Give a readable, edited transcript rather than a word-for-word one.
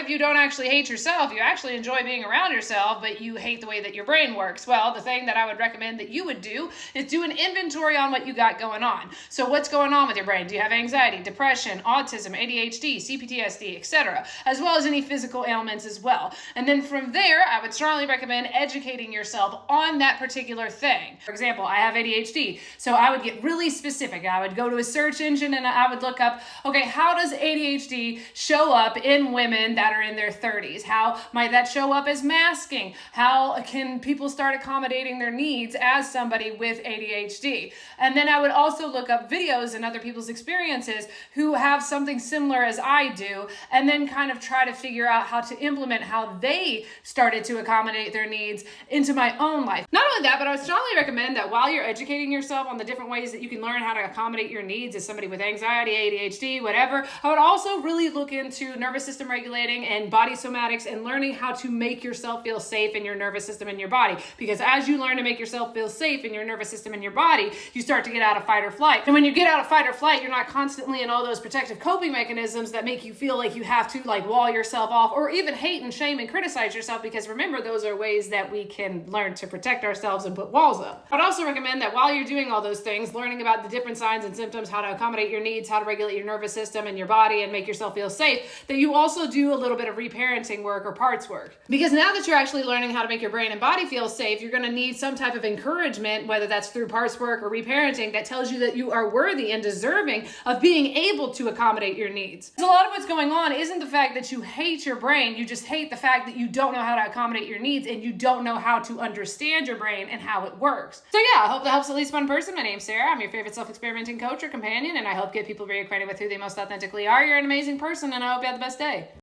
if you don't actually hate yourself? You actually enjoy being around yourself, but you hate the way that your brain works. Well, the thing that I would recommend that you would do is do an inventory on what you got going on. So what's going on with your brain? Do you have anxiety, depression, autism, ADHD, CPTSD, etc., as well as any physical ailments as well? And then from there, I would strongly recommend educating yourself on that particular thing. For example, I have ADHD, so I would get really specific. I would go to a search engine and I would look up, okay, how does ADHD show up in women that are in their 30s? How might that show up as masking? How can people start accommodating their needs as somebody with ADHD? And then I would also look up videos and other people's experiences who have something similar as I do, and then kind of try to figure out how to implement how they started to accommodate their needs into my own life. Not only that, but I would strongly recommend that while you're educating yourself on the different ways that you can learn how to accommodate your needs as somebody with anxiety, ADHD, whatever, I would also really look into nervous system regulating and body somatics and learning how to make yourself feel safe in your nervous system and your body. Because as you learn to make yourself feel safe in your nervous system and your body, you start to get out of fight or flight. And when you get out of fight or flight, you're not constantly in all those protective coping mechanisms that make you feel like you have to wall yourself off or even hate and shame and criticize yourself, because remember, those are ways that we can learn to protect ourselves and put walls up. I'd also recommend that while you're doing all those things, learning about the different signs and symptoms, how to accommodate your needs, how to regulate your nervous system and your body and make yourself feel safe, that you also do a little bit of reparenting work or parts work. Because now that you're actually learning how to make your brain and body feel safe, you're going to need some type of encouragement, whether that's through parts work or reparenting, that tells you that you are worthy and deserving of being able to accommodate your needs. A lot of what's going on isn't the fact that you hate your brain, you just hate the fact that you don't know how to accommodate your needs and you don't know how to understand your brain and how it works. So yeah, I hope that helps at least one person. My name's Sarah. I'm your favorite self-experimenting coach or companion, and I help get people reacquainted with who they most authentically are. You're an amazing person, and I hope you have the best day.